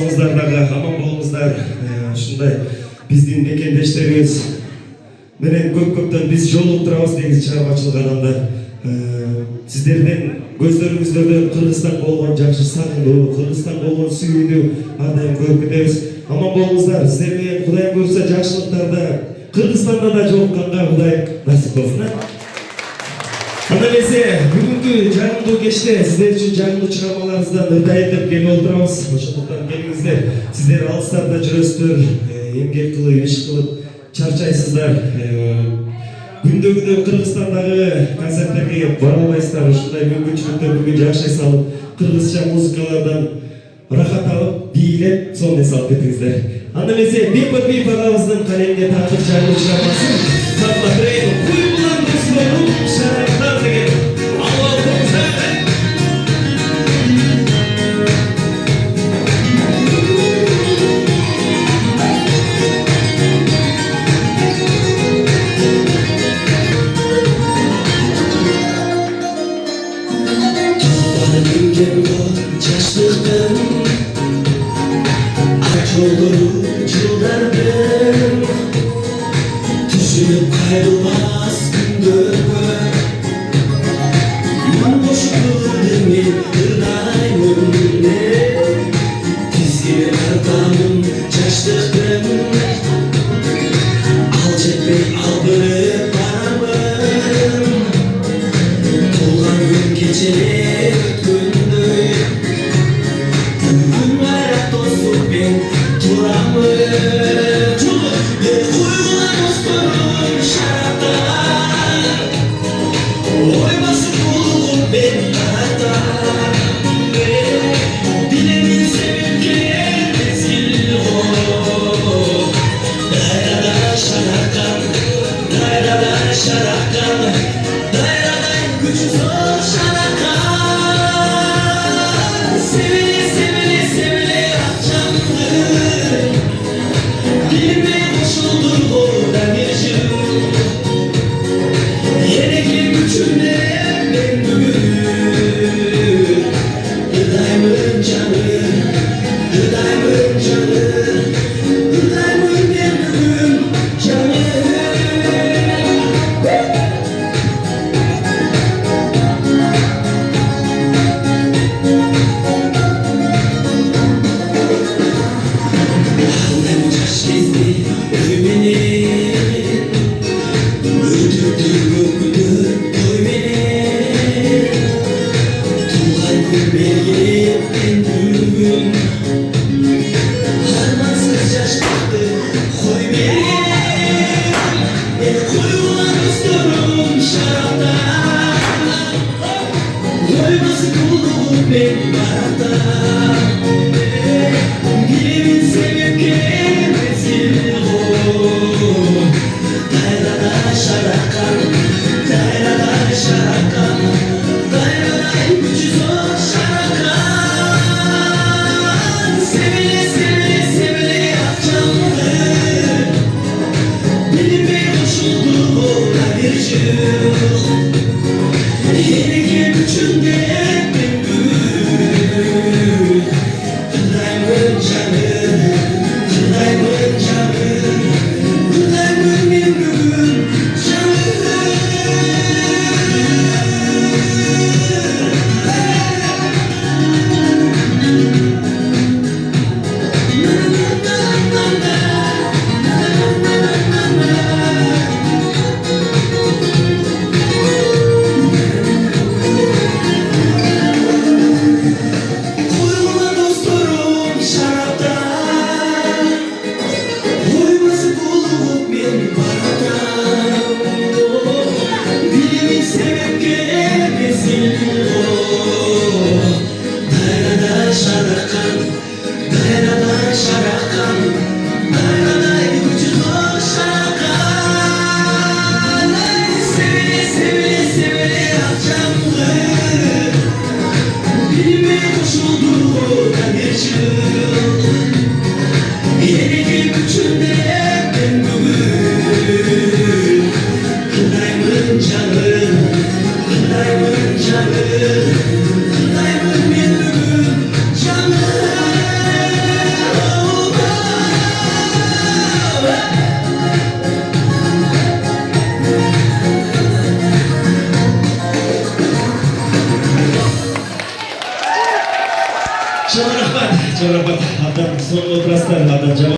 Dagı aman bolуңуздар, ушундай биздин мекендештерибиз менен көп-көптөн биз жолугуп турабыз негизи чыгармачылык адамдар. Сиздердин көздөрүңүздөрдөн Кыргызстан болгон жакшы сагындуу, Кыргызстан болгон сүйүүнү ар дайым көрүп кетебиз. Аман болуңуздар, сиздер менен Кудайым буйрса жакшылыктарда Кыргызстанда да жолукканга Кудай насип кылсын. Анда эмесе бүгүнкү жагымдуу кечте сиздер үчүн жагымдуу чыгармаларыңыздан ырдайын деп келип отурабыз. Ошондуктан келиңиздер. Сиздер алыстарда жүрөсүздөр, эмгек кылып, иш кылып чарчайсыздар. Күндөгүдөй Кыргызстандагы концерттерге бара албайсыздар. Ушундай мүмкүнчүлүктөр бүгүн жашай салып, кыргызча музыкалардан рахат алып, бийлеп, сонун эс алып кетиңиздер. Анда эмесе Биппи агабыздын калемине тартып жагымдуу чыгармасын Сатлатырайын. Куйгулар досторум, шарактар деген алып алыңыздар. Düşünüp kayrılmaz gündürmü Boşluğumu ırdayımın ne Dizgimi kartamın çaştırdım Al cepbey al bırıp paramın Dolgan gün geçeli gündü Gün var dostum ben duramın Canım Чоң рахмат. Абдан сонун отырасыздар. Абдан